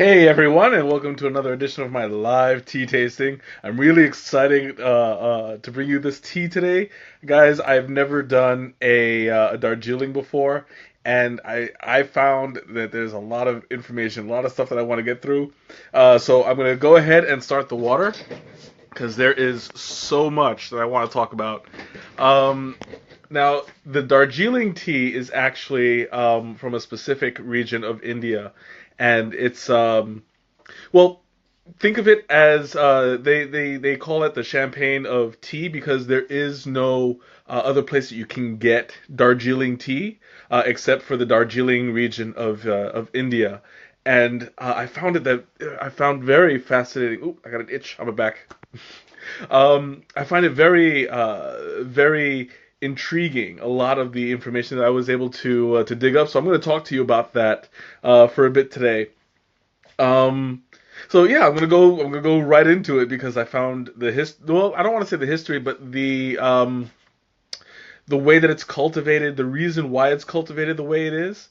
Hey everyone, and welcome to another edition of my live tea tasting. I'm really excited to bring you this tea today, guys. I've never done a Darjeeling before, and I found that there's a lot of information, a lot of stuff that I want to get through. So I'm gonna go ahead and start the water because there is so much that I want to talk about. Um, Now, the Darjeeling tea is actually from a specific region of India, and it's well, think of it as they call it the champagne of tea because there is no other place that you can get Darjeeling tea except for the Darjeeling region of India. And I found very fascinating. Ooh, I got an itch on my back. I find it very intriguing. A lot of the information that I was able to dig up. So I'm going to talk to you about that for a bit today. Um, so yeah, I'm gonna go right into it because I found well, I don't want to say the history, but the way that it's cultivated, the reason why it's cultivated the way it is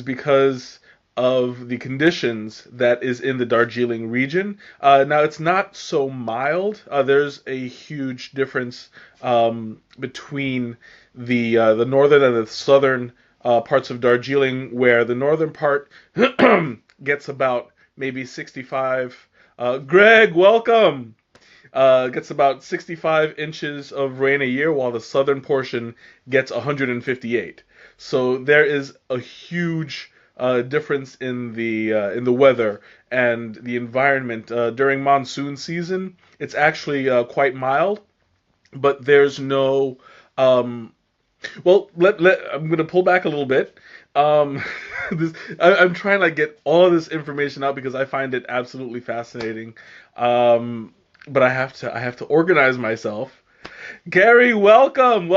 because of the conditions that is in the Darjeeling region. Now it's not so mild. There's a huge difference between the northern and the southern parts of Darjeeling, where the northern part gets about maybe 65. Greg, welcome. Gets about 65 inches of rain a year, while the southern portion gets 158. So there is a huge difference in the weather and the environment during monsoon season. It's actually quite mild, but there's no well, I'm gonna pull back a little bit. Um, I'm trying to get all this information out because I find it absolutely fascinating. But I have to organize myself. Gary, welcome.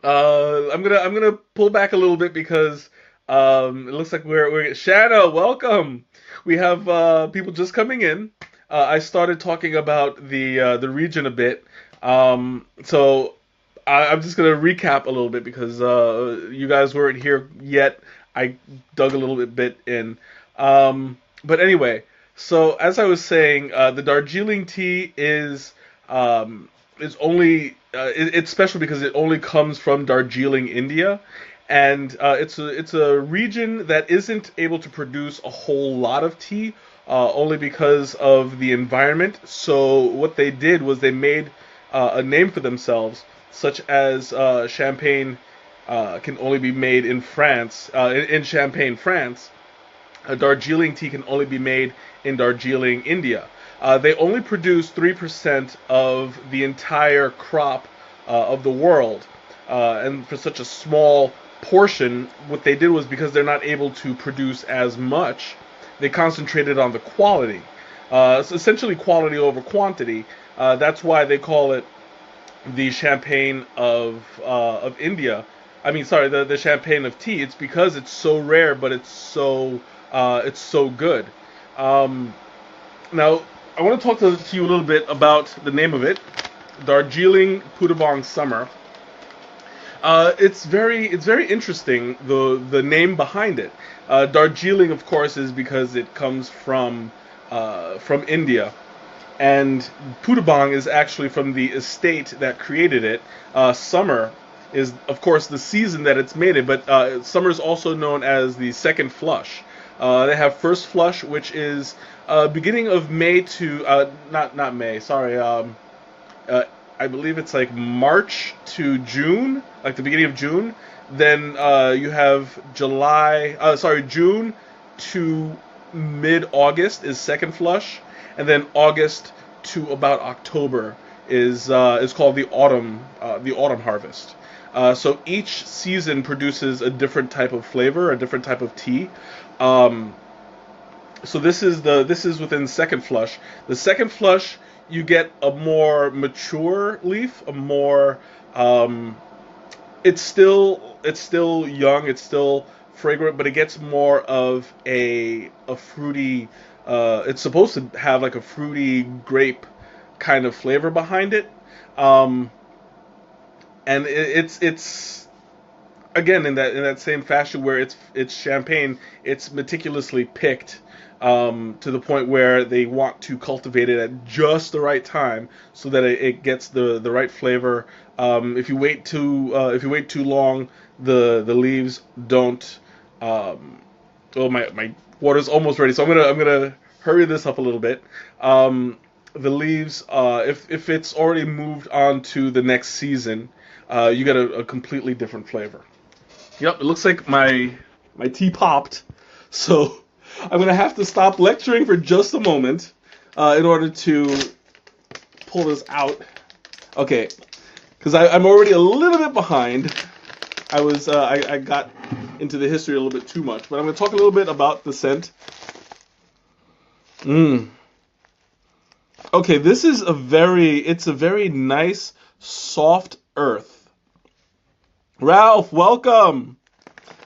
I'm gonna pull back a little bit because it looks like we're Shanna, welcome. We have people just coming in. I started talking about the region a bit. So I'm just gonna recap a little bit because you guys weren't here yet. I dug a little bit in. But anyway, so as I was saying, the Darjeeling tea is only it's special because it only comes from Darjeeling, India, and it's a region that isn't able to produce a whole lot of tea, only because of the environment. So what they did was they made a name for themselves, such as champagne can only be made in France, in Champagne, France. Darjeeling tea can only be made in Darjeeling, India. They only produce 3% of the entire crop of the world. And for such a small portion, what they did was because they're not able to produce as much, they concentrated on the quality. So essentially, quality over quantity. That's why they call it the champagne of India. I mean, sorry, the champagne of tea. It's because it's so rare, but it's so good. Um, Now, I want to talk to you a little bit about the name of it, Darjeeling Puttabong Summer. It's very interesting the name behind it. Darjeeling, of course, is because it comes from India, and Puttabong is actually from the estate that created it. Summer is, of course, the season that it's made in, but summer is also known as the second flush. They have first flush, which is beginning of May to not May. Sorry, uh, I believe it's like March to June, like the beginning of June. Then you have June to mid August is second flush, and then August to about October is called the autumn harvest. So each season produces a different type of flavor, a different type of tea. Um, so this is within second flush. The second flush, you get a more mature leaf, a more it's still young, it's still fragrant, but it gets more of a fruity. It's supposed to have like a fruity grape kind of flavor behind it, um, and it's again in that same fashion where it's champagne, it's meticulously picked to the point where they want to cultivate it at just the right time so that it gets the right flavor. If you wait too long, the leaves don't. Oh, my water's almost ready, so I'm gonna hurry this up a little bit. The leaves, if it's already moved on to the next season, you get a completely different flavor. Yep, it looks like my tea popped, so I'm gonna have to stop lecturing for just a moment in order to pull this out. Okay, because I'm already a little bit behind. I got into the history a little bit too much, but I'm gonna talk a little bit about the scent. Mm. Okay, it's a very nice soft earth. Ralph, welcome.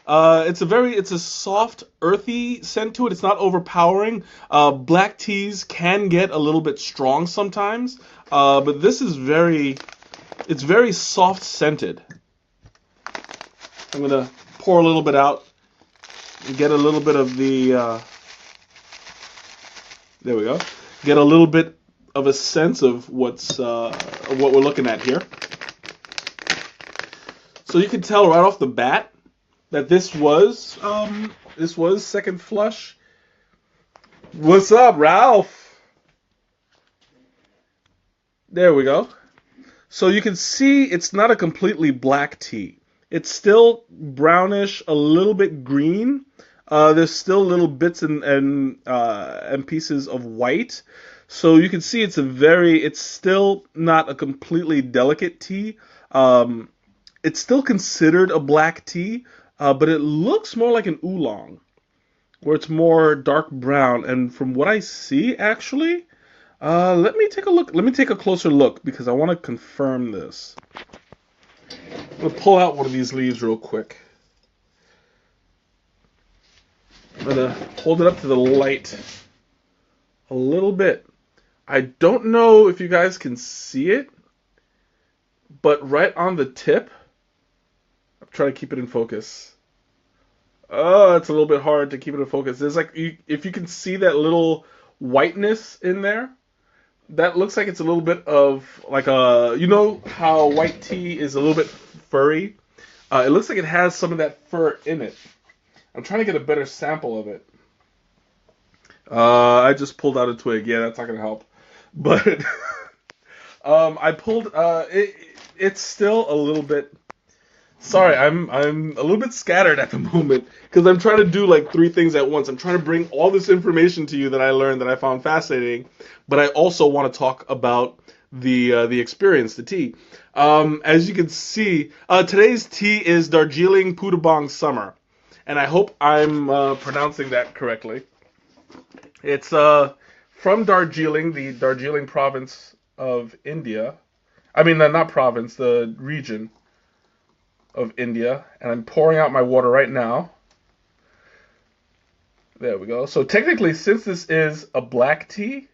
It's a soft, earthy scent to it. It's not overpowering. Black teas can get a little bit strong sometimes, but this is it's very soft scented. I'm gonna pour a little bit out and get a little bit of there we go. Get a little bit of a sense of what we're looking at here. So you can tell right off the bat that this was second flush. What's up, Ralph? There we go. So you can see it's not a completely black tea. It's still brownish, a little bit green. There's still little bits and pieces of white. So you can see it's still not a completely delicate tea. It's still considered a black tea, but it looks more like an oolong, where it's more dark brown. And from what I see, actually, let me take a look. Let me take a closer look because I want to confirm this. I'm gonna pull out one of these leaves real quick. I'm gonna hold it up to the light a little bit. I don't know if you guys can see it, but right on the tip, I'm trying to keep it in focus. Oh, it's a little bit hard to keep it in focus. There's if you can see that little whiteness in there, that looks like it's a little bit of like you know how white tea is a little bit furry? It looks like it has some of that fur in it. I'm trying to get a better sample of it. I just pulled out a twig. Yeah, that's not gonna help. But I pulled. It's still a little bit. Sorry, I'm a little bit scattered at the moment because I'm trying to do like three things at once. I'm trying to bring all this information to you that I learned that I found fascinating, but I also want to talk about the experience, the tea. As you can see, today's tea is Darjeeling Puttabong Summer, and I hope I'm pronouncing that correctly. It's from Darjeeling, the Darjeeling province of India. I mean, not province, the region of India, and I'm pouring out my water right now. There we go. So technically, since this is a black tea,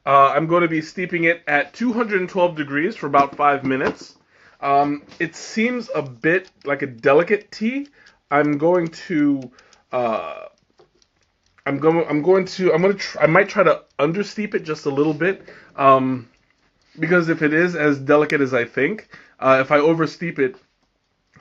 I'm going to be steeping it at 212 degrees for about 5 minutes. It seems a bit like a delicate tea. I might try to understeep it just a little bit, because if it is as delicate as I think, if I oversteep it,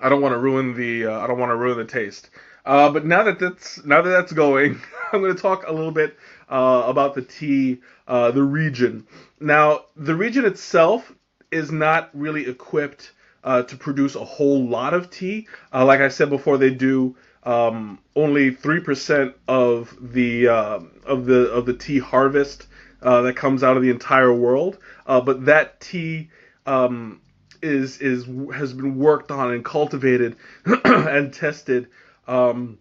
I don't want to ruin the taste. But now that that's going, I'm going to talk a little bit about the tea, the region. Now, the region itself is not really equipped to produce a whole lot of tea. Like I said before, they do only 3% of the tea harvest that comes out of the entire world. But that tea has been worked on and cultivated and tested to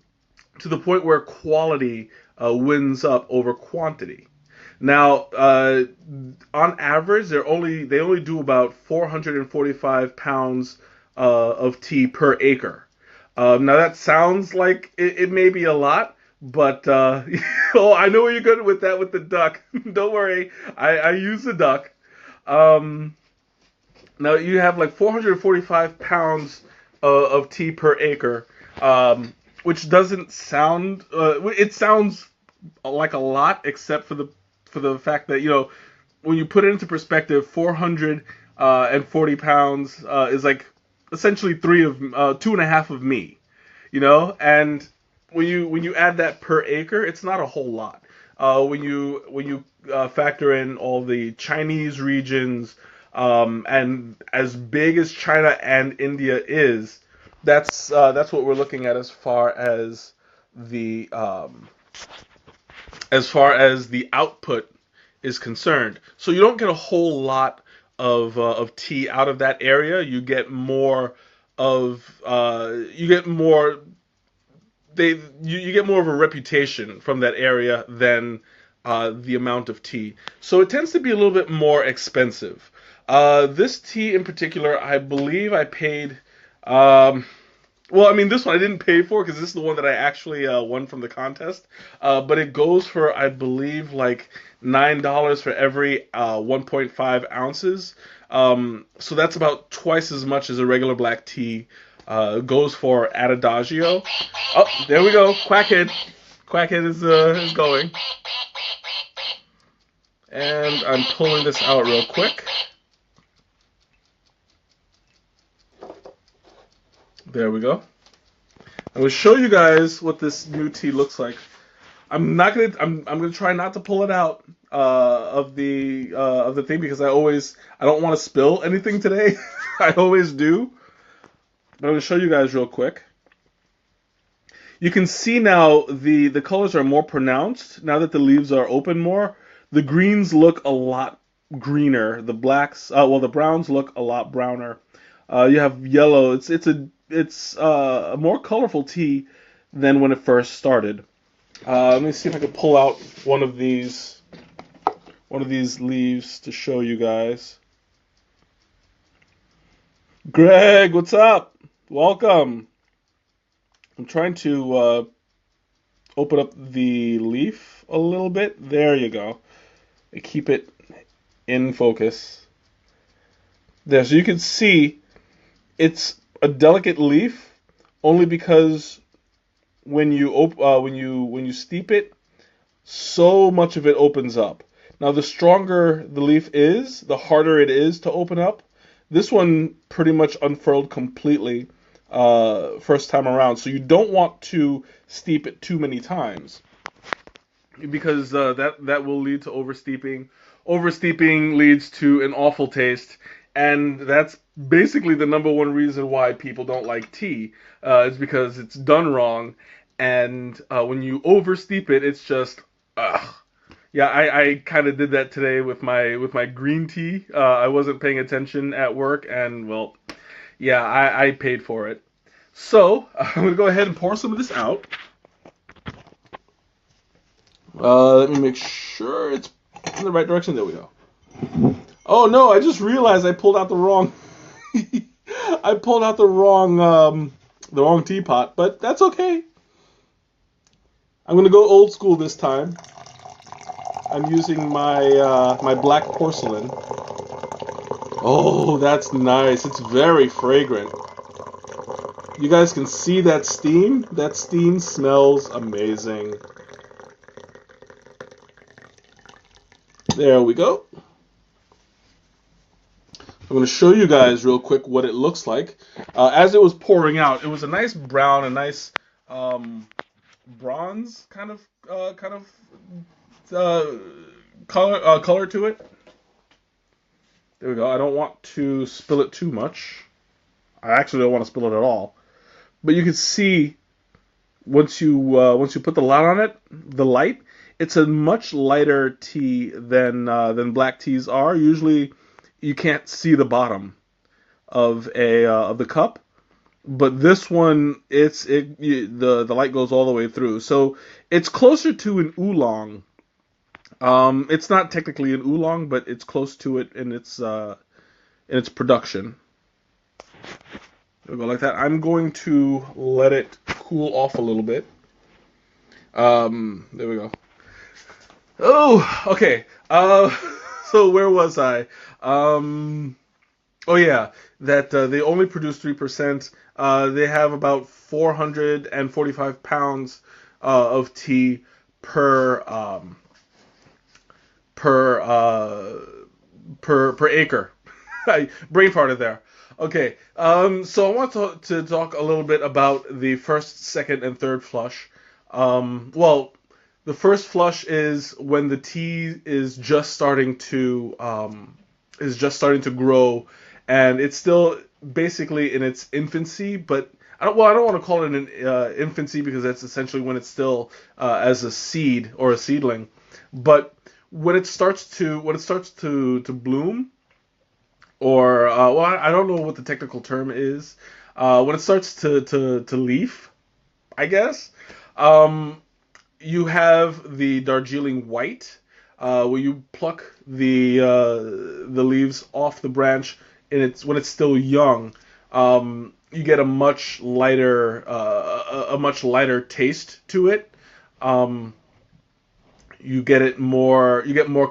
the point where quality wins up over quantity. Now, on average, they only do about 445 pounds of tea per acre. Now that sounds like it may be a lot, but oh, I know where you're going with that with the duck. Don't worry, I use the duck. Now you have like 445 pounds of tea per acre, which doesn't sound. It sounds like a lot, except for the fact that when you put it into perspective, 440 pounds is like essentially two and a half of me, and when you add that per acre, it's not a whole lot. When you factor in all the Chinese regions, and as big as China and India is, that's what we're looking at the as far as the output is concerned. So you don't get a whole lot of tea out of that area. You get more you get more of a reputation from that area than the amount of tea. So it tends to be a little bit more expensive. This tea in particular, I believe I paid. Well, I mean, this one I didn't pay for because this is the one that I actually won from the contest. But it goes for, I believe, like $9 for every 1.5 ounces. So that's about twice as much as a regular black tea goes for at Adagio. Oh, there we go. Quackhead. Quackhead is going. And I'm pulling this out real quick. There we go. I'm gonna show you guys what this new tea looks like. I'm gonna try not to pull it out of the thing because I don't want to spill anything today. I always do. But I'm gonna show you guys real quick. You can see now the colors are more pronounced now that the leaves are open more. The greens look a lot greener. The the browns look a lot browner. You have yellow. It's a more colorful tea than when it first started. Let me see if I can pull out one of these leaves to show you guys. Greg, what's up? Welcome. I'm trying to open up the leaf a little bit. There you go. Keep it in focus. There, so you can see it's a delicate leaf only because when you steep it, so much of it opens up. Now, the stronger the leaf is, the harder it is to open up. This one pretty much unfurled completely first time around, so you don't want to steep it too many times because that will lead to oversteeping. Oversteeping leads to an awful taste, and that's basically the number one reason why people don't like tea. Is because it's done wrong, and when you oversteep it, it's just ugh. Yeah, I kind of did that today with my green tea. I wasn't paying attention at work, and well, yeah, I paid for it. So I'm gonna go ahead and pour some of this out. Let me make sure it's in the right direction. There we go. Oh no, I just realized I pulled out the wrong. I pulled out the wrong teapot, but that's okay. I'm gonna go old school this time. I'm using my black porcelain. Oh, that's nice. It's very fragrant. You guys can see that steam? That steam smells amazing. There we go. I'm going to show you guys real quick what it looks like. As it was pouring out, it was a nice brown, a nice bronze kind of color to it. There we go. I don't want to spill it too much. I actually don't want to spill it at all. But you can see once you put the light, it's a much lighter tea than black teas are. Usually, you can't see the bottom of the cup, but this one the light goes all the way through. So it's closer to an oolong. It's not technically an oolong, but it's close to it in its production. We'll go like that. I'm going to let it cool off a little bit. There we go. Oh, okay. So where was I? Oh yeah, that they only produce 3%. They have about 445 pounds of tea per per per acre. I brain farted there. Okay, so I want to talk a little bit about the first, second, and third flush. Well, the first flush is when the tea is just starting to grow, and it's still basically in its infancy. But I don't want to call it an infancy because that's essentially when it's still as a seed or a seedling. But when it starts to bloom, or well, I don't know what the technical term is. When it starts to leaf, I guess. Um, you have the Darjeeling white, where you pluck the leaves off the branch, and it's when it's still young. You get a much lighter taste to it. Um, you get more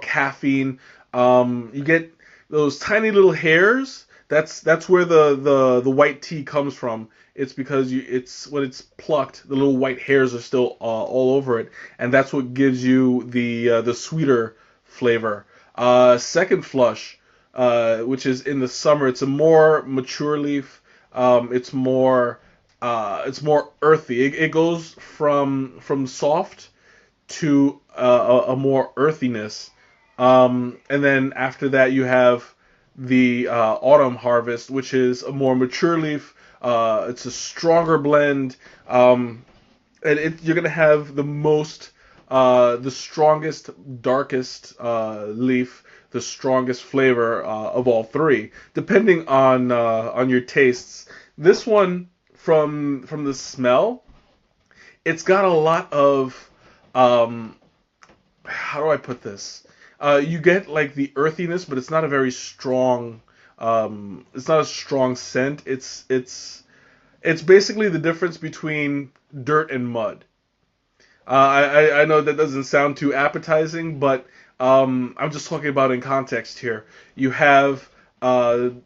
caffeine. You get those tiny little hairs. That's where the white tea comes from. It's because it's when it's plucked, the little white hairs are still all over it, and that's what gives you the sweeter flavor. Second flush, which is in the summer, it's a more mature leaf. It's more earthy. It goes from soft to a more earthiness. And then after that, you have the autumn harvest, which is a more mature leaf. It's a stronger blend, and you're gonna have the strongest, darkest leaf, the strongest flavor of all three, depending on your tastes. This one, from the smell, it's got a lot of um, how do I put this? You get like the earthiness, but it's not a very strong. It's not a strong scent. It's basically the difference between dirt and mud. I know that doesn't sound too appetizing, but I'm just talking about in context here. You have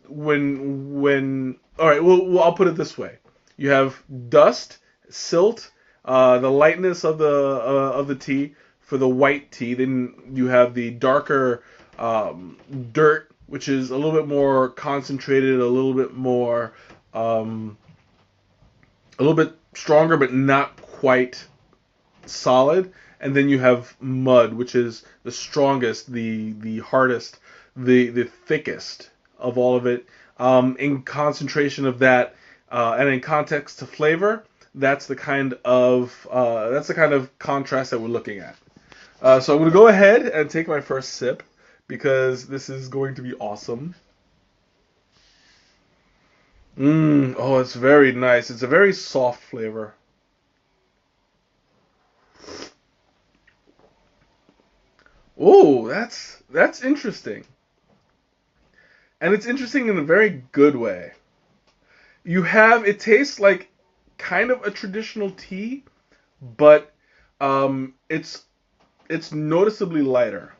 when all right. I'll put it this way. You have dust, silt, the lightness of the tea for the white tea. Then you have the darker dirt, which is a little bit more concentrated, um, a little bit stronger, but not quite solid. And then you have mud, which is the strongest, the hardest, the thickest of all of it. In concentration of that, and in context to flavor, that's the kind of contrast that we're looking at. So I'm gonna go ahead and take my first sip because this is going to be awesome. Oh, it's very nice. It's a very soft flavor. Oh, that's interesting. And it's interesting in a very good way. It tastes like kind of a traditional tea, but it's noticeably lighter.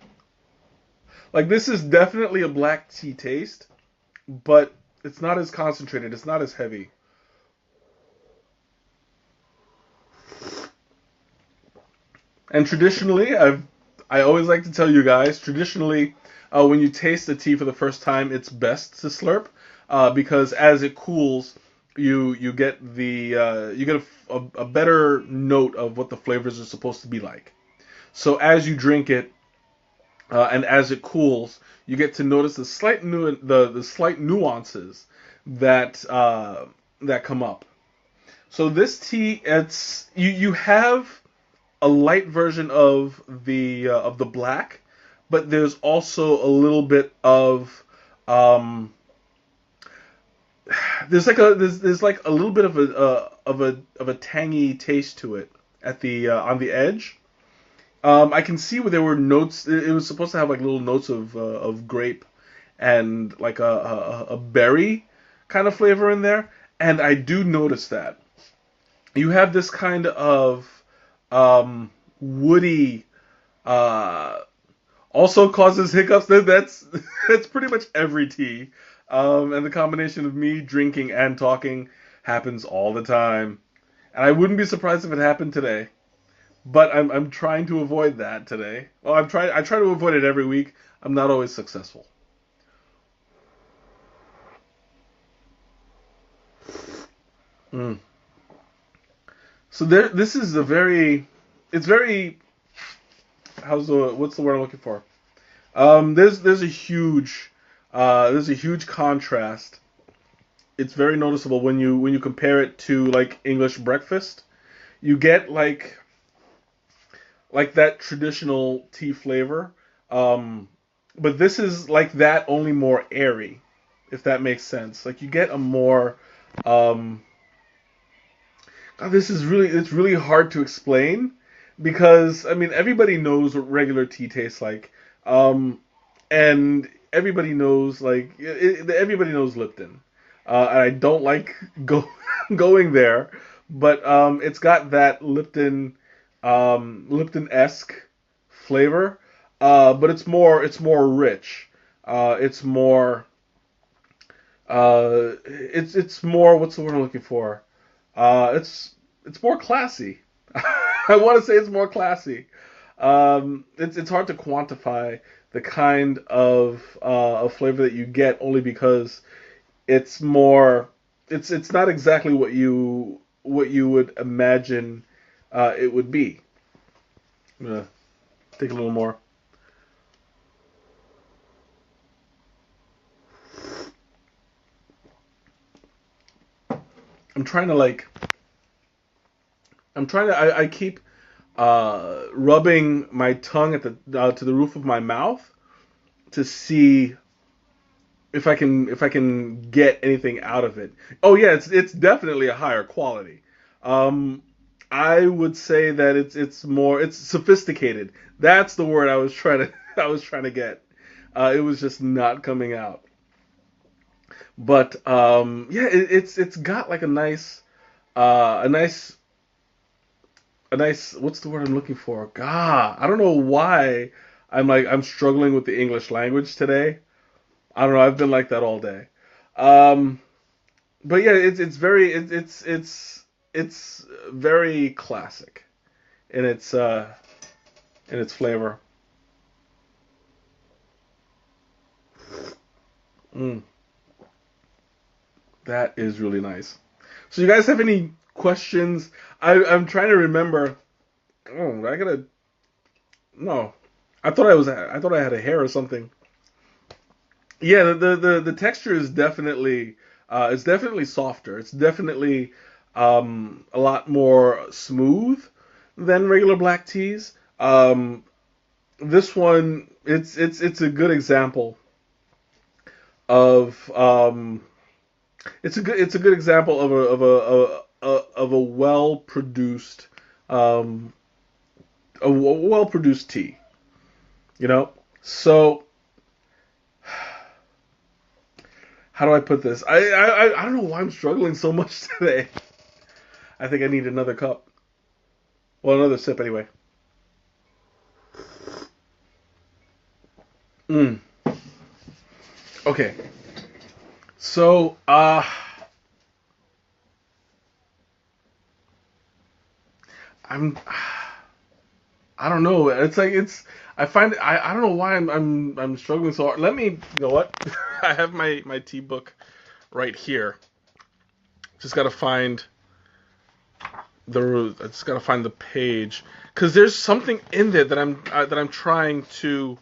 Like this is definitely a black tea taste, but it's not as concentrated. It's not as heavy. And traditionally, I always like to tell you guys, traditionally, when you taste the tea for the first time, it's best to slurp, because as it cools, you get a better note of what the flavors are supposed to be like. So as you drink it, and as it cools, you get to notice the slight nuances that come up. So this tea, you have a light version of the black, but there's also a little bit of there's like a little bit of a tangy taste to it at the on the edge. I can see where there were notes. It was supposed to have like little notes of grape and like a berry kind of flavor in there, and I do notice that you have this kind of woody. Uh, Also causes hiccups. That's that's pretty much every tea. And the combination of me drinking and talking happens all the time. And I wouldn't be surprised if it happened today. But I'm trying to avoid that today. Well, I try to avoid it every week. I'm not always successful. Mm. So this is a very, it's very, what's the word I'm looking for? There's a huge contrast. It's very noticeable when you compare it to like English breakfast. You get like that traditional tea flavor, um, but this is like that only more airy, if that makes sense. Like you get a more, um, God, it's really hard to explain because I mean everybody knows what regular tea tastes like, um, and everybody knows everybody knows Lipton, and I don't like go going there, but it's got that Lipton-esque flavor, but it's more rich, it's more it's more what's the word I'm looking for? It's more classy. I want to say it's more classy. It's hard to quantify the kind of flavor that you get only because it's more it's not exactly what you would imagine it would be. I'm gonna take a little more. I'm trying to like I keep rubbing my tongue at the to the roof of my mouth to see if I can get anything out of it. Oh yeah, it's definitely a higher quality. Um, I would say that it's sophisticated. That's the word I was trying to I was trying to get. It was just not coming out. But yeah, it's got like uh, a nice a nice what's the word I'm looking for? God, I don't know why I'm struggling with the English language today. I don't know. I've been like that all day. Um, but yeah, it's very classic in its flavor. Mm, that is really nice. So you guys have any questions? I'm trying to remember. Oh, I gotta no. I thought I had a hair or something. Yeah, the texture is definitely it's definitely softer. It's definitely a lot more smooth than regular black teas. This one it's a good example of it's a good example of a well produced um, a well produced tea. You know, so how do I put this? I don't know why I'm struggling so much today. I think I need another cup. Well, another sip anyway. Mm. Okay. So, I'm. I don't know. It's like it's. I find I don't know why I'm struggling so hard. Let me. You know what? I have my tea book right here. Just gotta find I just gotta find the page because there's something in there that I'm trying to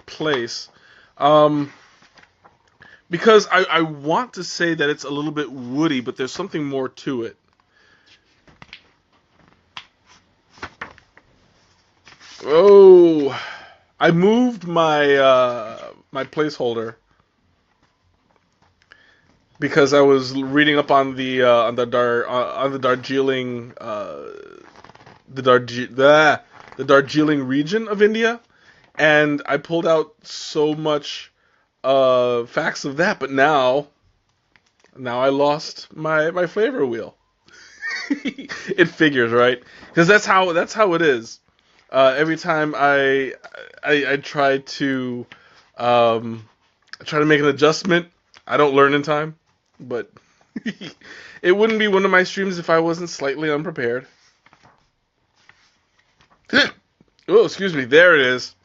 place. Um, because I want to say that it's a little bit woody, but there's something more to it. Oh, I moved my placeholder because I was reading up on the Darjeeling the Darjeeling region of India, and I pulled out so much facts of that, but now I lost my flavor wheel. It figures, right? Because that's how it is. Every time I try to make an adjustment, I don't learn in time, but it wouldn't be one of my streams if I wasn't slightly unprepared. Oh, excuse me. There it is.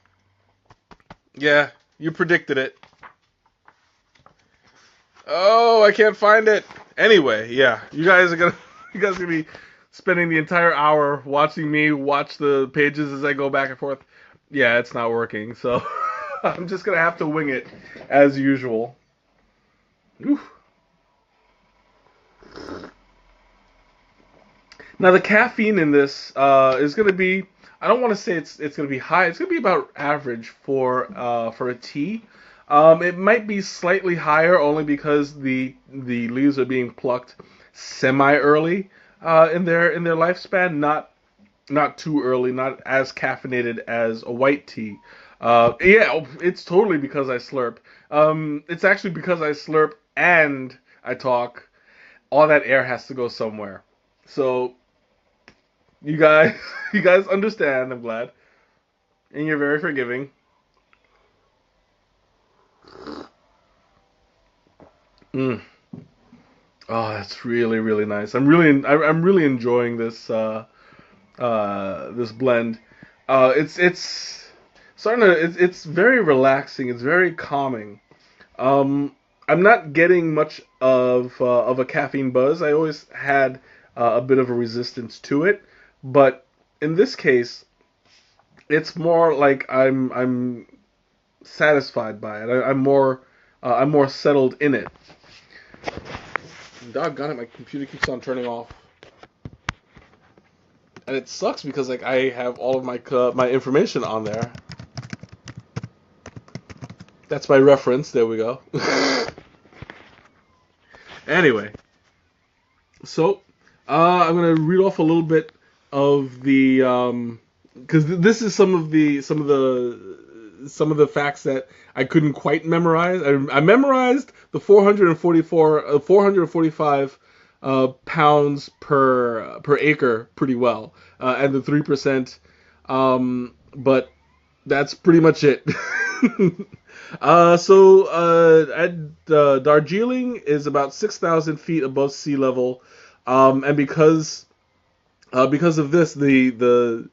Yeah, you predicted it. Oh, I can't find it. Anyway, yeah, you guys are gonna you guys are gonna be spending the entire hour watching me watch the pages as I go back and forth. Yeah, it's not working, so I'm just gonna have to wing it as usual. Oof. Now the caffeine in this is gonna be. I don't want to say it's gonna be high. It's gonna be about average for a tea. It might be slightly higher only because the leaves are being plucked semi early in their lifespan, not too early, not as caffeinated as a white tea. Yeah, it's totally because I slurp. It's actually because I slurp and I talk. All that air has to go somewhere. So you guys, you guys understand. I'm glad, and you're very forgiving. Mm. Oh, that's really really nice. I'm really enjoying this blend. It's starting to it's very relaxing. It's very calming. Um, I'm not getting much of a caffeine buzz. I always had a bit of a resistance to it, but in this case, it's more like I'm satisfied by it. I'm more settled in it. Doggone it, my computer keeps on turning off. And it sucks because like I have all of my information on there. That's my reference. There we go. Anyway, so I'm gonna read off a little bit of the because this is some of the facts that I couldn't quite memorize. I memorized the 445 pounds per acre pretty well, and the 3%. But that's pretty much it. Darjeeling is about 6,000 feet above sea level, and because of this, the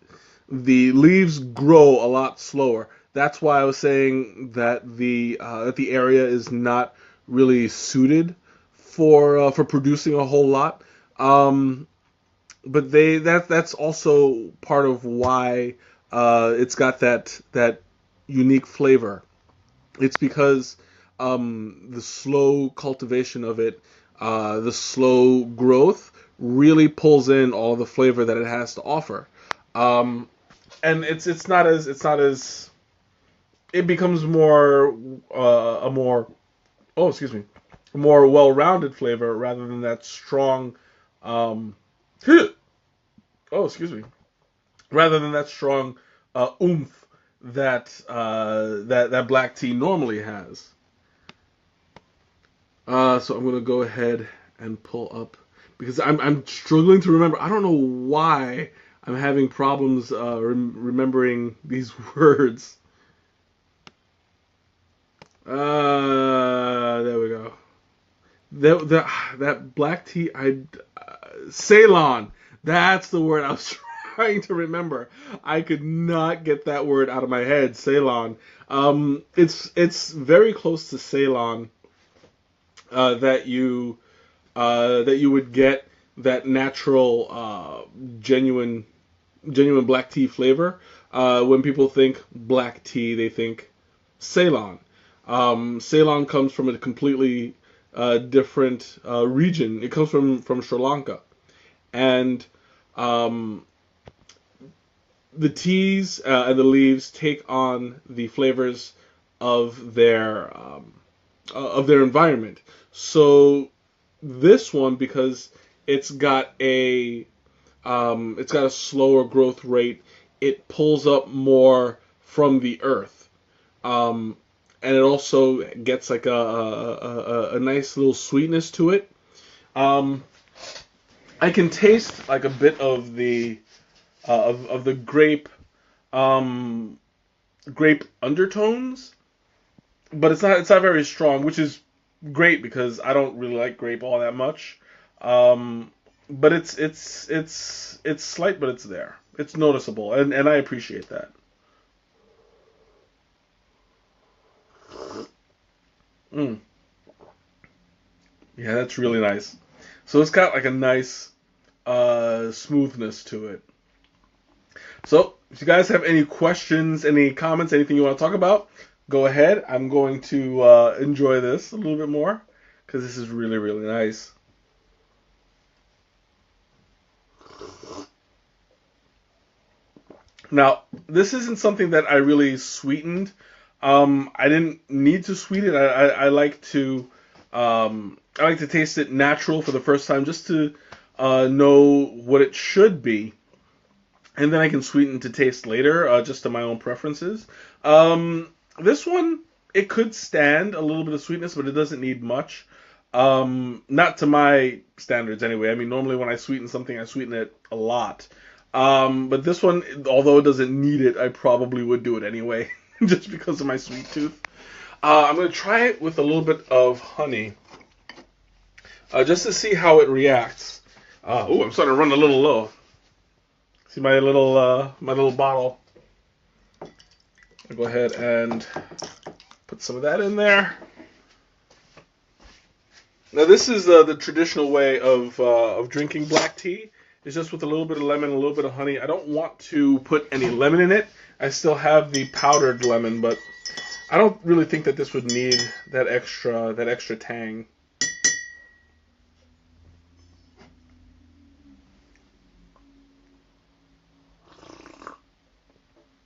leaves grow a lot slower. That's why I was saying that the area is not really suited for producing a whole lot. But that's also part of why it's got that unique flavor. It's because the slow cultivation of it, the slow growth, really pulls in all the flavor that it has to offer. Um, and it's not as it becomes more a more oh excuse me a more well-rounded flavor rather than that strong um, oh excuse me rather than that strong oomph that black tea normally has. So I'm gonna go ahead and pull up because I'm struggling to remember. I don't know why I'm having problems remembering these words. There we go. That black tea, Ceylon. That's the word I was trying to remember. I could not get that word out of my head. Ceylon. It's very close to Ceylon that you would get that natural, genuine black tea flavor. When people think black tea, they think Ceylon. Ceylon comes from a completely different region. It comes from Sri Lanka, and um, the teas and the leaves take on the flavors of their environment. So this one, because it's got a slower growth rate, it pulls up more from the earth. And it also gets like a nice little sweetness to it. Um, I can taste like a bit of the grape undertones, but it's not very strong, which is great because I don't really like grape all that much. Um, but it's slight, but it's there. It's noticeable, and I appreciate that. Mm, yeah, that's really nice. So it's got like a nice smoothness to it. So if you guys have any questions, any comments, anything you want to talk about, go ahead. I'm going to enjoy this a little bit more because this is really really nice. Now, this isn't something that I really sweetened. I didn't need to sweeten it. I like to I like to taste it natural for the first time just to know what it should be, and then I can sweeten to taste later, just to my own preferences. This one it could stand a little bit of sweetness, but it doesn't need much. Not to my standards anyway. I mean, normally when I sweeten something, I sweeten it a lot. But this one, although it doesn't need it, I probably would do it anyway, just because of my sweet tooth. I'm gonna try it with a little bit of honey, just to see how it reacts. Oh, I'm starting to run a little low. See my little bottle. I'll go ahead and put some of that in there. Now this is the traditional way of drinking black tea. It's just with a little bit of lemon, a little bit of honey. I don't want to put any lemon in it. I still have the powdered lemon, but I don't really think that this would need that extra tang.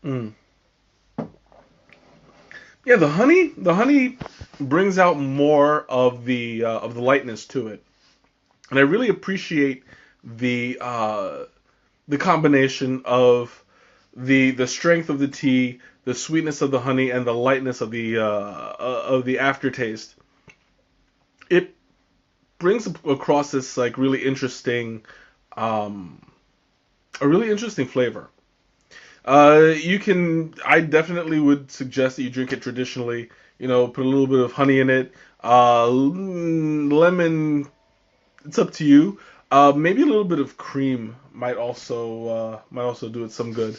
Mm. Yeah, the honey brings out more of the lightness to it, and I really appreciate the combination of the strength of the tea, the sweetness of the honey, and the lightness of the aftertaste. It brings across this like um, a really interesting flavor. I definitely would suggest that you drink it traditionally. You know, put a little bit of honey in it. Lemon, it's up to you. Maybe a little bit of cream might also do it some good.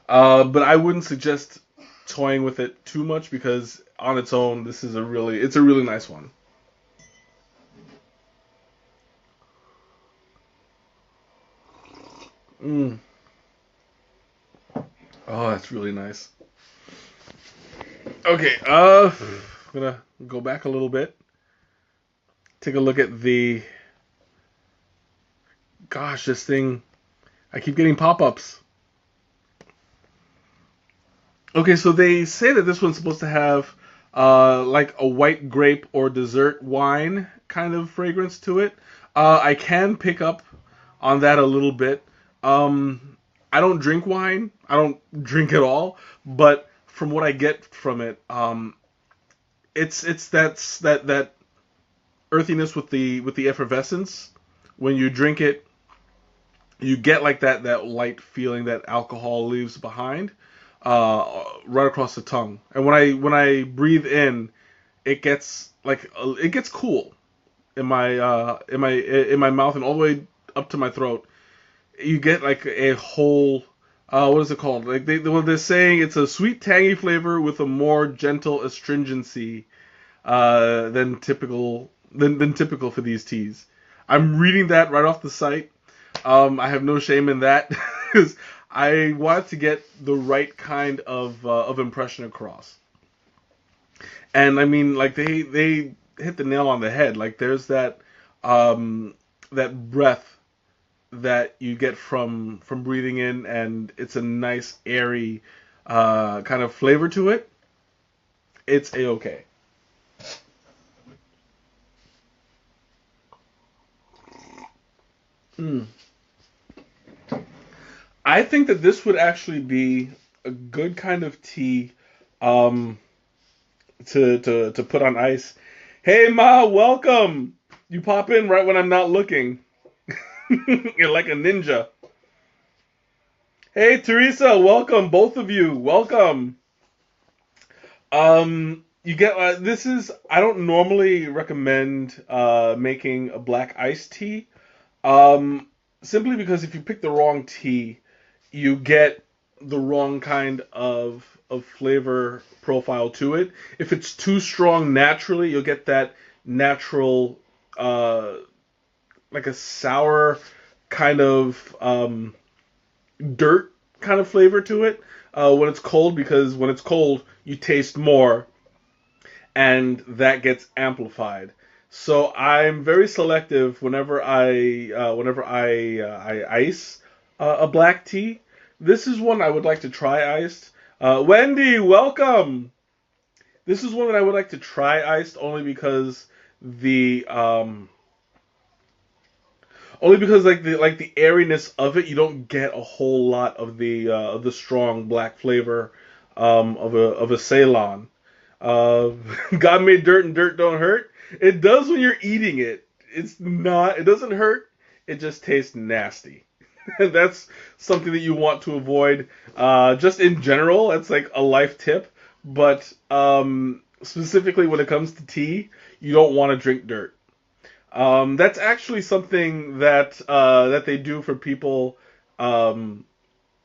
But I wouldn't suggest toying with it too much because on its own, it's a really nice one. Mm. Oh, that's really nice. Okay, I'm gonna go back a little bit. Take a look at the. Gosh, this thing. I keep getting pop-ups. Okay, so they say that this one's supposed to have like a white grape or dessert wine kind of fragrance to it. I can pick up on that a little bit. I don't drink wine. I don't drink at all. But from what I get from it, it's that earthiness with the effervescence. When you drink it, you get like that light feeling that alcohol leaves behind, right across the tongue. And when I breathe in, it gets cool in my mouth and all the way up to my throat. You get like a whole what is it called? Like they're saying it's a sweet tangy flavor with a more gentle astringency than typical for these teas. I'm reading that right off the site. I have no shame in that because I wanted to get the right kind of impression across. And I mean, like they hit the nail on the head. Like there's that breath that you get from breathing in, and it's a nice airy kind of flavor to it. It's a okay. Mm. I think that this would actually be a good kind of tea um, to put on ice. Hey Ma, welcome. You pop in right when I'm not looking. You're like a ninja. Hey Teresa, welcome both of you. Welcome. You get this is I don't normally recommend making a black iced tea, um, simply because if you pick the wrong tea, you get the wrong kind of flavor profile to it. If it's too strong naturally, you'll get that natural uh, like a sour kind of dirt kind of flavor to it when it's cold, because when it's cold you taste more and that gets amplified. So I'm very selective whenever I ice a black tea. This is one I would like to try iced. Wendy, welcome. This is one that I would like to try iced the um, only because like the airiness of it, you don't get a whole lot of the strong black flavor of a Ceylon. Uh, God made dirt and dirt don't hurt. It does when you're eating it. It's not. It doesn't hurt. It just tastes nasty. That's something that you want to avoid. Just in general, that's like a life tip. But specifically when it comes to tea, you don't want to drink dirt. That's actually something that they do for people um,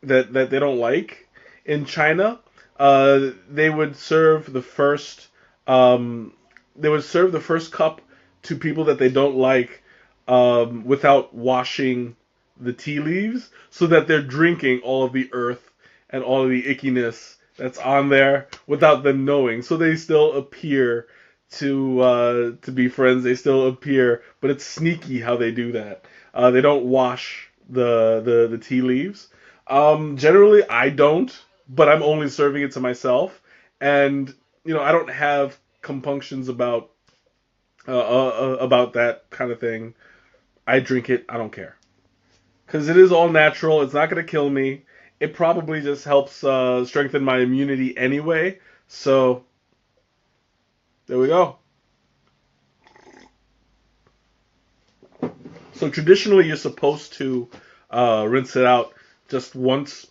that they don't like in China. They would serve the first um, they would serve the first cup to people that they don't like without washing the tea leaves, so that they're drinking all of the earth and all of the ickiness that's on there without them knowing. So they still appear to be friends. They still appear, but it's sneaky how they do that. They don't wash the tea leaves. Generally, I don't, but I'm only serving it to myself, and I don't have compunctions about that kind of thing. I drink it. I don't care because it is all natural. It's not going to kill me. It probably just helps strengthen my immunity anyway. So there we go. So traditionally, you're supposed to rinse it out just once,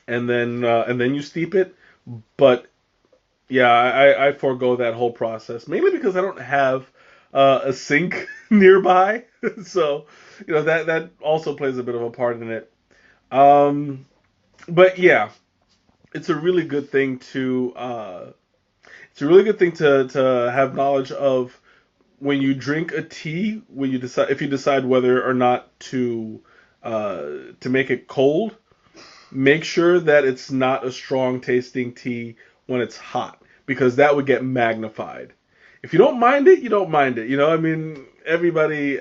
and then you steep it. But yeah, I forego that whole process mainly because I don't have a sink nearby. So that also plays a bit of a part in it. Um, but yeah, it's a really good thing to have knowledge of when you drink a tea, when you decide if you decide whether or not to make it cold. Make sure that it's not a strong tasting tea when it's hot, because that would get magnified. If you don't mind it, you don't mind it. I mean, everybody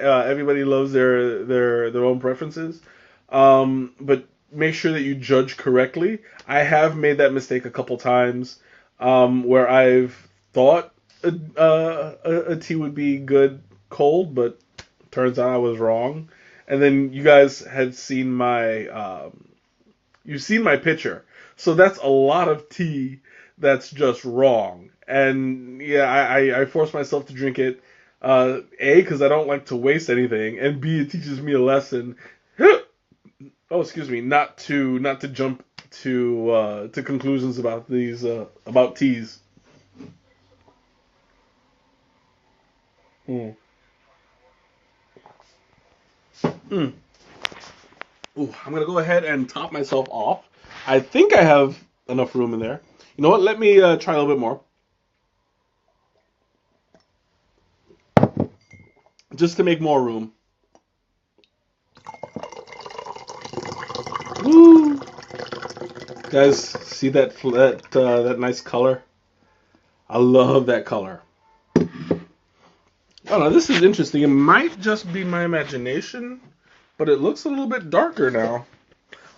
loves their own preferences. But make sure that you judge correctly. I have made that mistake a couple times, where I've thought a tea would be good cold, but turns out I was wrong. And then you guys had seen you've seen my picture, so that's a lot of tea that's just wrong. And yeah, I force myself to drink it. A, because I don't like to waste anything, and B, it teaches me a lesson. Oh, excuse me, not to jump to conclusions about these about teas. Mm. Mm. Ooh, I'm gonna go ahead and top myself off. I think I have enough room in there. You know what? Let me try a little bit more, just to make more room. Woo! Guys, see that nice color? I love that color. Oh no, this is interesting. It might just be my imagination, but it looks a little bit darker now.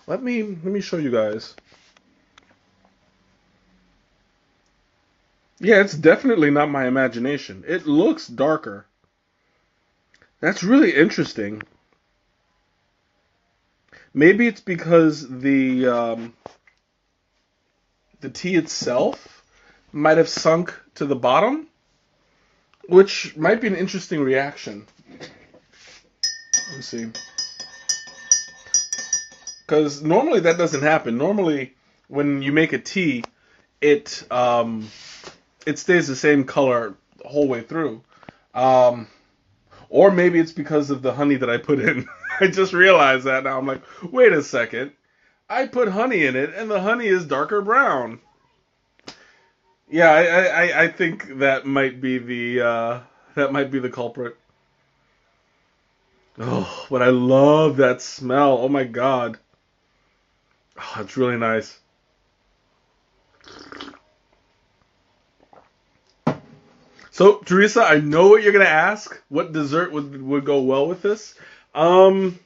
Let me show you guys. Yeah, it's definitely not my imagination. It looks darker. That's really interesting. Maybe it's because the tea itself might have sunk to the bottom, which might be an interesting reaction. Let's see. Because normally that doesn't happen. Normally, when you make a tea, it it stays the same color the whole way through. Um, or maybe it's because of the honey that I put in. I just realized that now. I'm like, wait a second. I put honey in it, and the honey is darker brown. Yeah, I think that might be the culprit. Oh, but I love that smell. Oh my god. Oh, it's really nice. So, Teresa, I know what you're gonna ask. What dessert would go well with this? Um,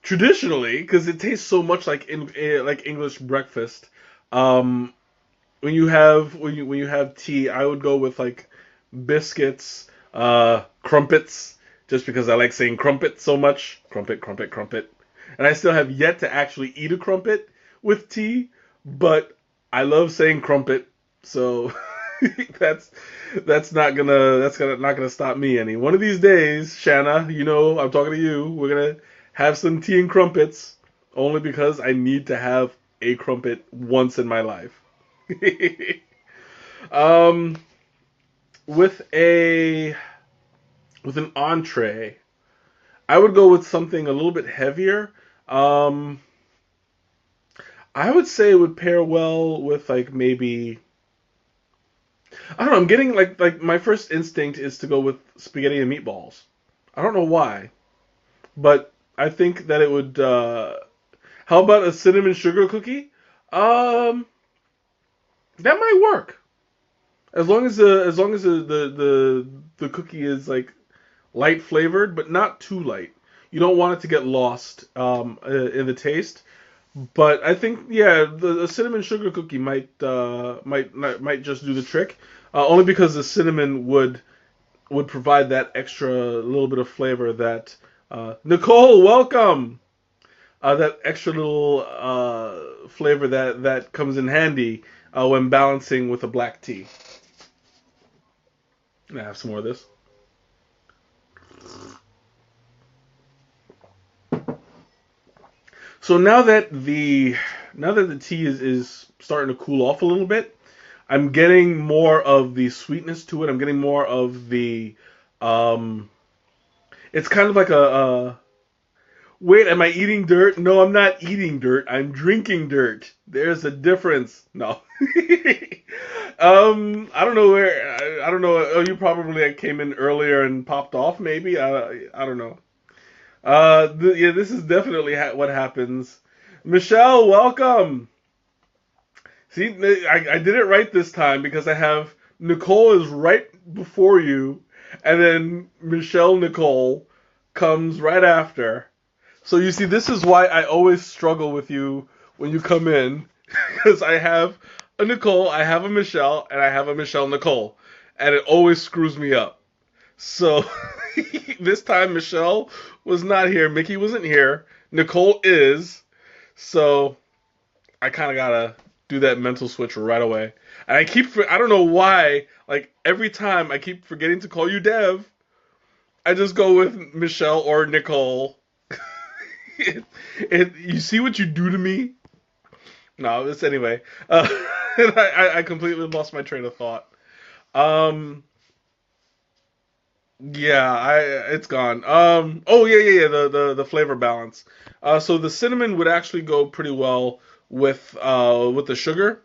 Traditionally, because it tastes so much like like English breakfast. Um, when you have tea, I would go with like biscuits, crumpets, just because I like saying crumpet so much. Crumpet, crumpet, crumpet. And I still have yet to actually eat a crumpet with tea, but I love saying crumpet, so that's not gonna stop me any. One of these days, Shanna, you know I'm talking to you. We're gonna have some tea and crumpets, only because I need to have a crumpet once in my life. um, with a with an entree, I would go with something a little bit heavier. Um, I would say it would pair well with like maybe I don't know. I'm getting like my first instinct is to go with spaghetti and meatballs. I don't know why, but I think that it would. How about a cinnamon sugar cookie? Um, that might work as long as the cookie is like light flavored, but not too light. You don't want it to get lost in the taste. But I think yeah, the cinnamon sugar cookie might just do the trick. Only because the cinnamon would provide that extra little bit of flavor that Nicole, welcome. That extra little flavor that comes in handy when balancing with a black tea. I have some more of this. So now that the tea is starting to cool off a little bit, I'm getting more of the sweetness to it. I'm getting more of the um. It's kind of like a wait. Am I eating dirt? No, I'm not eating dirt. I'm drinking dirt. There's a difference. No. I don't know where. I don't know. Oh, you probably came in earlier and popped off. Maybe. I don't know. Yeah, this is definitely what happens. Michelle, welcome. See, I did it right this time because I have Nicole is right before you, and then Michelle Nicole comes right after. So you see, this is why I always struggle with you when you come in, because I have a Nicole, I have a Michelle, and I have a Michelle Nicole, and it always screws me up. So this time Michelle was not here, Mickey wasn't here, Nicole is, so I kind of gotta do that mental switch right away. And I don't know why, like every time I keep forgetting to call you Dev, I just go with Michelle or Nicole. You see what you do to me? No, this anyway. I completely lost my train of thought. Um, yeah, it's gone. Oh yeah. The flavor balance. So the cinnamon would actually go pretty well with the sugar.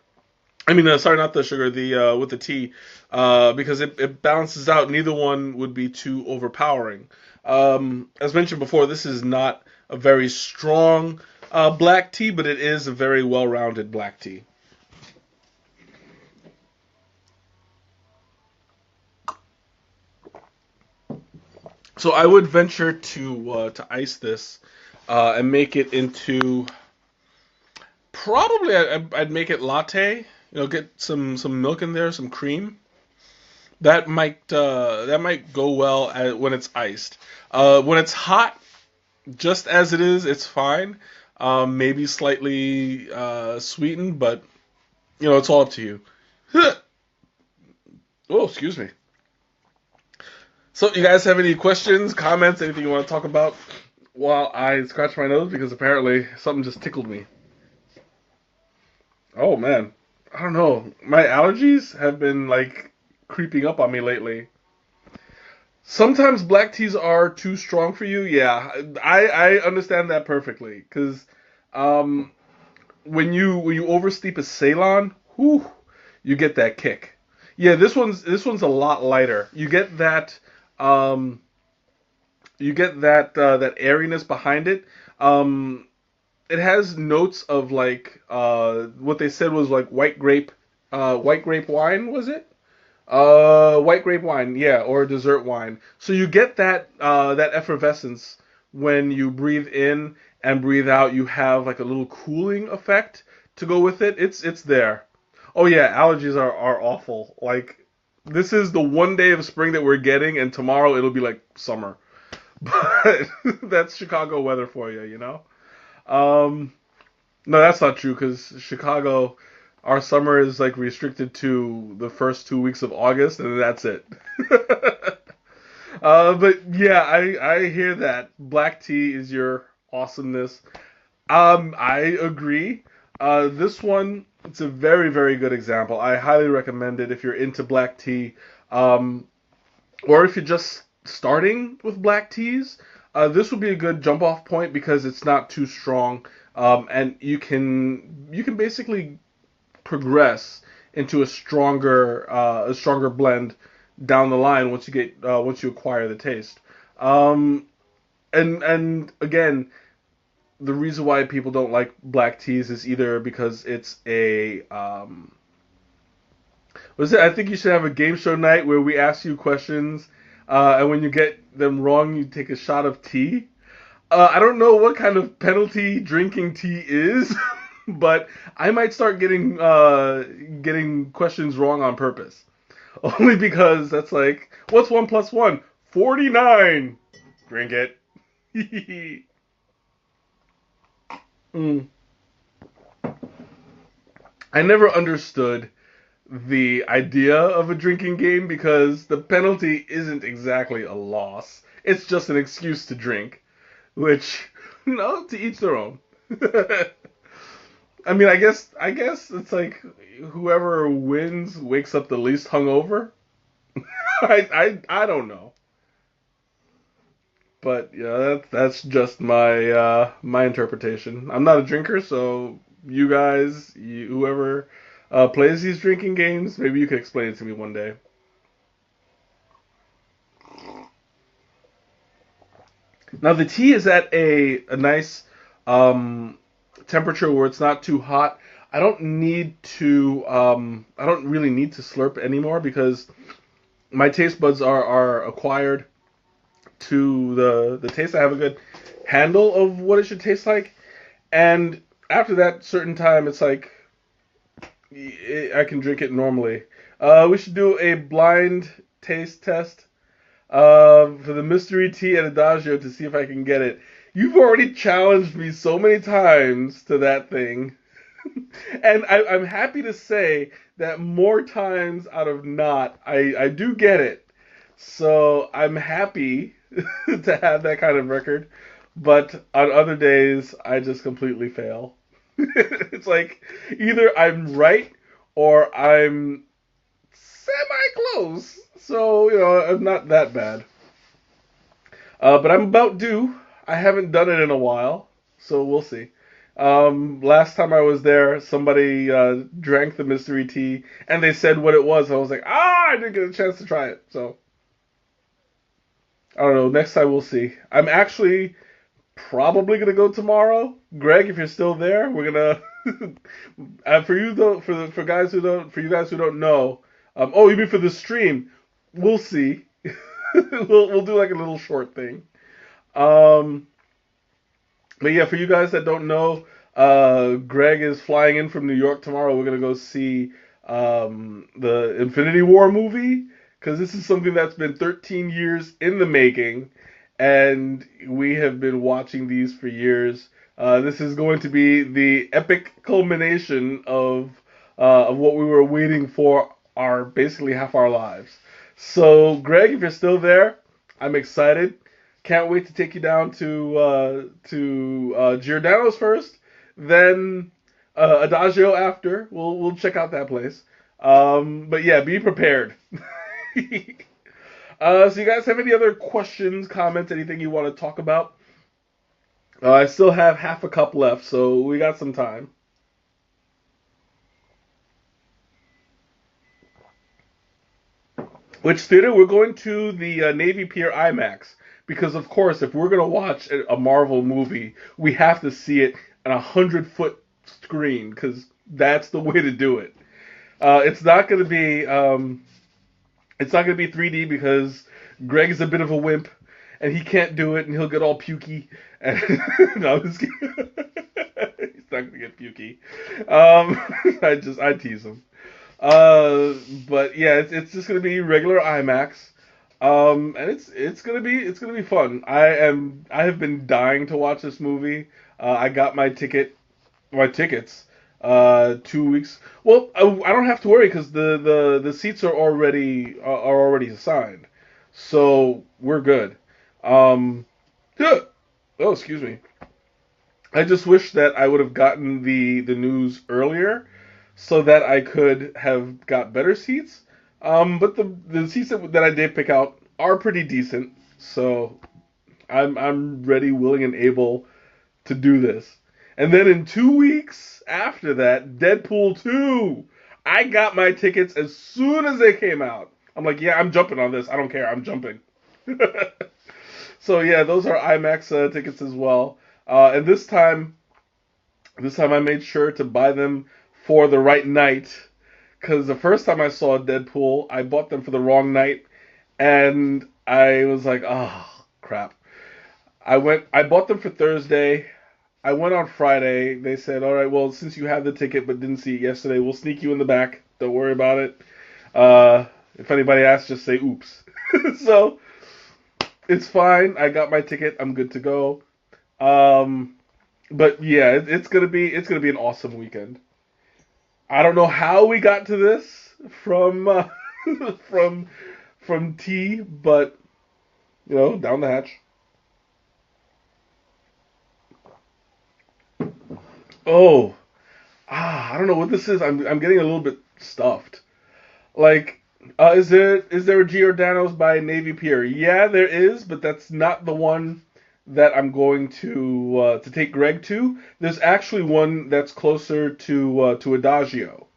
I mean, sorry, not the sugar. The with the tea, because it balances out. Neither one would be too overpowering. As mentioned before, this is not a very strong black tea, but it is a very well-rounded black tea. So I would venture to ice this and make it into probably I'd make it latte. You know, get some milk in there, some cream. That might go well when it's iced. When it's hot, just as it is, it's fine. Maybe slightly sweetened, but you know, it's all up to you. Oh, excuse me. So, you guys have any questions, comments, anything you want to talk about while I scratch my nose? Because apparently something just tickled me. Oh, man. I don't know. My allergies have been like creeping up on me lately. Sometimes black teas are too strong for you. Yeah, I understand that perfectly because um, when you oversteep a Ceylon, whew, you get that kick. Yeah, this one's a lot lighter. Um, you get that airiness behind it. Um, it has notes of like what they said was like white grape wine, was it? White grape wine, yeah, or dessert wine. So you get that effervescence when you breathe in and breathe out. You have like a little cooling effect to go with it. It's there. Oh yeah, allergies are awful. Like this is the one day of spring that we're getting, and tomorrow it'll be like summer. But that's Chicago weather for you, you know. Um, no, that's not true because Chicago, our summer is like restricted to the first 2 weeks of August, and that's it. But yeah, I hear that black tea is your awesomeness. I agree. This one, it's a very very good example. I highly recommend it if you're into black tea, um, or if you're just starting with black teas. This would be a good jump off point because it's not too strong, and you can basically progress into a stronger blend down the line once you acquire the taste. Um, and again, the reason why people don't like black teas is either because it's a was it? I think you should have a game show night where we ask you questions, and when you get them wrong, you take a shot of tea. I don't know what kind of penalty drinking tea is, but I might start getting questions wrong on purpose. Only because that's like, what's 1 plus 1? 49. Drink it. Mm. I never understood the idea of a drinking game because the penalty isn't exactly a loss. It's just an excuse to drink, which, no, to each their own. I mean, I guess it's like whoever wins wakes up the least hungover. I don't know, but yeah, that's just my interpretation. I'm not a drinker, so whoever plays these drinking games, maybe you could explain it to me one day. Now the tea is at a nice um, temperature where it's not too hot. I don't really need to slurp anymore because my taste buds are acquired to the taste. I have a good handle of what it should taste like, and after that certain time, it's like I can drink it normally. We should do a blind taste test for the mystery tea at Adagio to see if I can get it. You've already challenged me so many times to that thing, and I'm happy to say that more times out of not, I do get it. So I'm happy to have that kind of record, but on other days I just completely fail. It's like either I'm right or I'm semi close. So, I'm not that bad. But I'm about due. I haven't done it in a while, so we'll see. Last time I was there, somebody drank the mystery tea, and they said what it was. I was like, I didn't get a chance to try it. So I don't know. Next time we'll see. I'm actually probably gonna go tomorrow. Greg, if you're still there, we're gonna. For you though, for you guys who don't know. Oh, you mean for the stream? We'll see. We'll do like a little short thing. Um, but yeah, for you guys that don't know, Greg is flying in from New York tomorrow. We're gonna go see the Infinity War movie because this is something that's been 13 years in the making, and we have been watching these for years. This is going to be the epic culmination of what we were waiting for our basically half our lives. So, Greg, if you're still there, I'm excited. Can't wait to take you down to Giordano's first, then Adagio after. We'll check out that place. But yeah, be prepared. So you guys have any other questions, comments, anything you want to talk about? I still have half a cup left, so we got some time. Which theater? We're going to the Navy Pier IMAX because, of course, if we're gonna watch a Marvel movie, we have to see it on 100-foot screen because that's the way to do it. It's not gonna be it's not gonna be 3D because Greg is a bit of a wimp and he can't do it and he'll get all pukey. And no, I'm just kidding. He's not gonna get pukey. I tease him. Uh, but yeah, it's just gonna be regular IMAX. And it's gonna be fun. I have been dying to watch this movie. I got my tickets, 2 weeks. Well, I don't have to worry because the seats are already assigned, so we're good. Um, oh, excuse me. I just wish that I would have gotten the news earlier so that I could have got better seats. But the seats that I did pick out are pretty decent, so I'm ready, willing, and able to do this. And then in 2 weeks after that, Deadpool 2. I got my tickets as soon as they came out. I'm like, yeah, I'm jumping on this. I don't care. I'm jumping. So yeah, those are IMAX tickets as well. And this time I made sure to buy them for the right night because the first time I saw Deadpool, I bought them for the wrong night, and I was like, oh crap. I bought them for Thursday. I went on Friday. They said, all right, well, since you have the ticket but didn't see it yesterday, we'll sneak you in the back. Don't worry about it. Uh, if anybody asks, just say oops. So it's fine. I got my ticket. I'm good to go. Um, but yeah, it's gonna be an awesome weekend. I don't know how we got to this from from from tea, but down the hatch. Oh, I don't know what this is. I'm getting a little bit stuffed. Like, is there a Giordano's by Navy Pier? Yeah, there is, but that's not the one that I'm going to take Greg to. There's actually one that's closer to Adagio.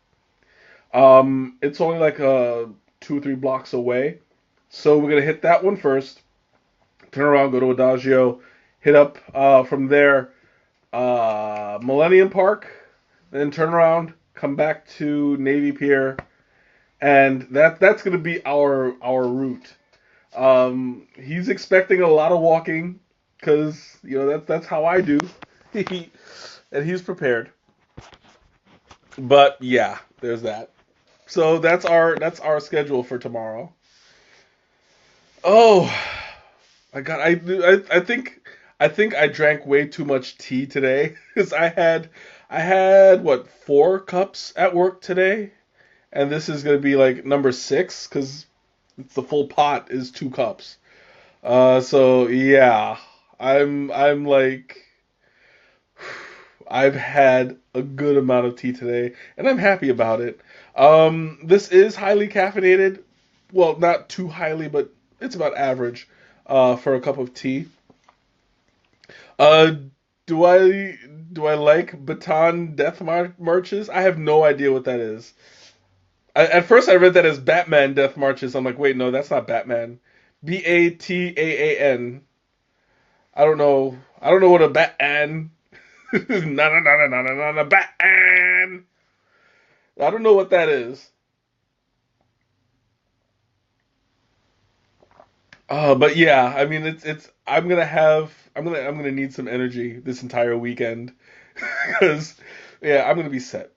It's only like 2 or 3 blocks away. So we're gonna hit that one first. Turn around, go to Adagio, hit up from there Millennium Park, then turn around, come back to Navy Pier, and that's gonna be our route. He's expecting a lot of walking because that's how I do, and he's prepared. But yeah, there's that. So that's our schedule for tomorrow. Oh, I got I think I drank way too much tea today because I had what 4 cups at work today, and this is gonna be like number 6 because it's the full pot is 2 cups. So yeah, I'm like I've had a good amount of tea today, and I'm happy about it. This is highly caffeinated. Well, not too highly, but it's about average for a cup of tea. Uh, do I like Baton Death Marches? I have no idea what that is. At first, I read that as Batman Death Marches. I'm like, wait, no, that's not Batman. Bataaan. I don't know. I don't know what a Batman. No, no, no, no, no, no, no, Batman. I don't know what that is. But yeah, I mean, it's. I'm gonna need some energy this entire weekend because yeah, I'm gonna be set.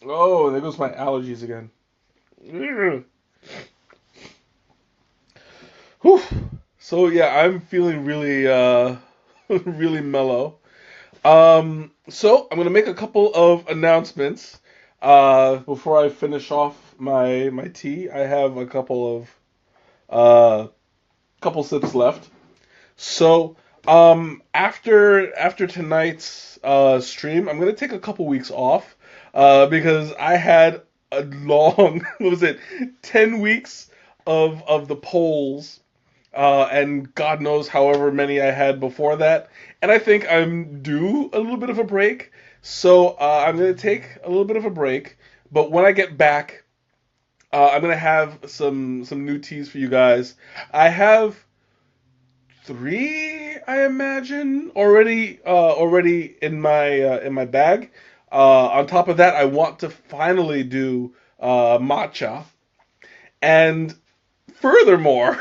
Oh, there goes my allergies again. Ugh. Whew. So yeah, I'm feeling really really mellow. So I'm gonna make a couple of announcements before I finish off my tea. I have a couple sips left. So After tonight's stream, I'm gonna take a couple weeks off because I had a long what was it 10 weeks of the polls and God knows however many I had before that, and I think I'm due a little bit of a break. So I'm gonna take a little bit of a break, but when I get back, I'm gonna have some new teas for you guys. I have three, I imagine, already in my bag. On top of that, I want to finally do matcha, and furthermore,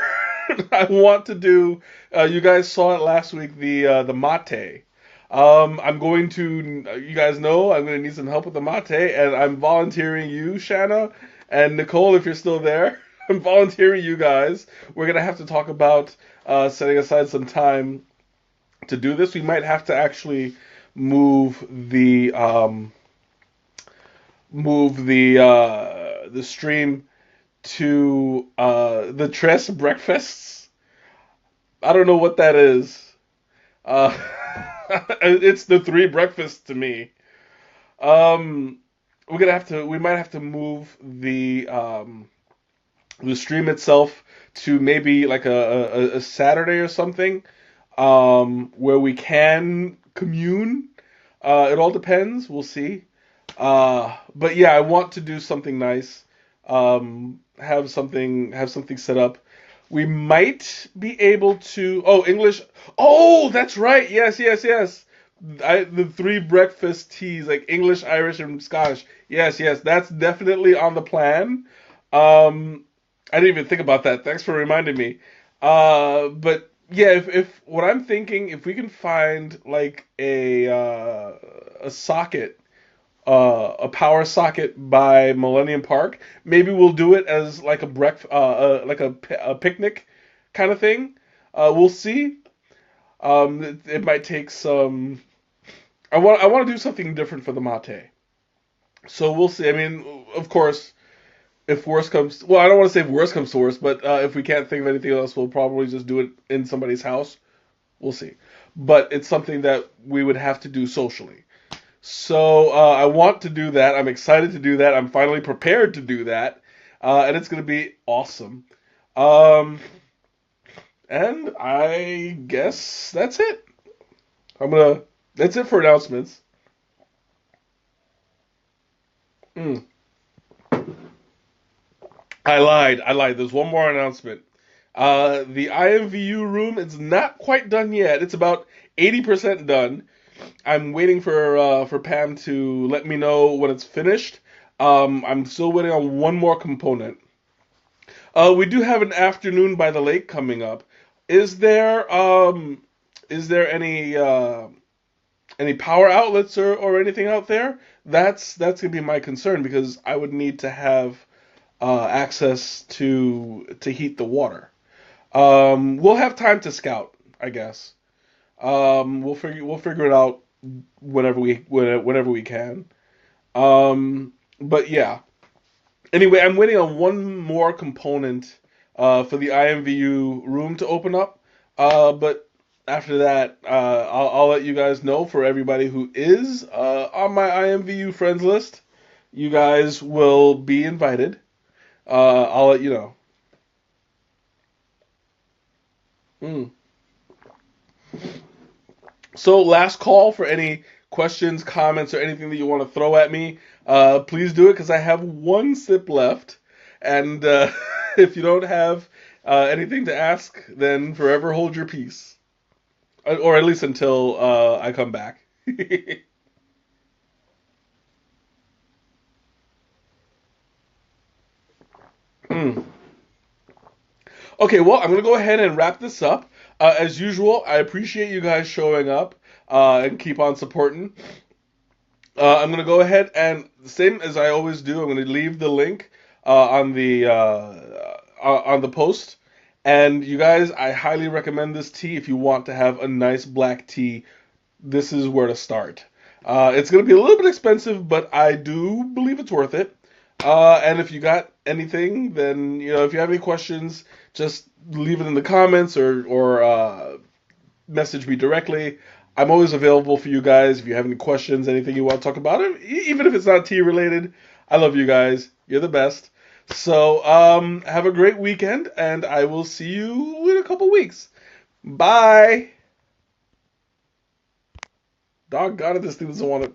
I want to do. You guys saw it last week, the mate. I'm going to. You guys know I'm going to need some help with the mate, and I'm volunteering you, Shanna, and Nicole, if you're still there. I'm volunteering you guys. We're gonna have to talk about setting aside some time to do this. We might have to actually move the stream to the Tres breakfasts. I don't know what that is. Uh, it's the three breakfasts to me. Um, we might have to move the stream itself to maybe like a Saturday or something, where we can commune. It all depends. We'll see. But yeah, I want to do something nice. Have something set up. We might be able to. Oh, English. Oh, that's right. Yes, yes, yes. The three breakfast teas, like English, Irish, and Scottish. Yes, yes, that's definitely on the plan. Um, I didn't even think about that. Thanks for reminding me. But yeah, if what I'm thinking, if we can find like a socket, a power socket by Millennium Park, maybe we'll do it as like like a picnic kind of thing. We'll see. It might take some. I want to do something different for the mate. So we'll see. I mean, of course, if worst comes, well, I don't want to say if worst comes to worst, but if we can't think of anything else, we'll probably just do it in somebody's house. We'll see. But it's something that we would have to do socially. So I want to do that. I'm excited to do that. I'm finally prepared to do that, and it's going to be awesome. Um, and I guess that's it. I'm gonna. That's it for announcements. Mm. I lied. I lied. There's one more announcement. The IMVU room is not quite done yet. It's about 80% done. I'm waiting for Pam to let me know when it's finished. I'm still waiting on one more component. We do have an afternoon by the lake coming up. Is there is there any power outlets or anything out there? That's gonna be my concern because I would need to have access to heat the water. We'll have time to scout, I guess. We'll figure it out whenever we can. But yeah. Anyway, I'm waiting on one more component for the IMVU room to open up. But after that, I'll let you guys know. For everybody who is on my IMVU friends list, you guys will be invited. I'll let you know. Mm. So, last call for any questions, comments, or anything that you want to throw at me. Please do it because I have one sip left. And if you don't have anything to ask, then forever hold your peace. Or at least until I come back. Mm. Okay, well, I'm going to go ahead and wrap this up. As usual, I appreciate you guys showing up and keep on supporting. I'm going to go ahead and, same as I always do, I'm going to leave the link on the post. And you guys, I highly recommend this tea if you want to have a nice black tea. This is where to start. It's going to be a little bit expensive, but I do believe it's worth it. And if you got anything, then if you have any questions, just leave it in the comments or message me directly. I'm always available for you guys. If you have any questions, anything you want to talk about, even if it's not tea related, I love you guys. You're the best. So, have a great weekend, and I will see you in a couple weeks. Bye. Doggone it, this thing doesn't want to.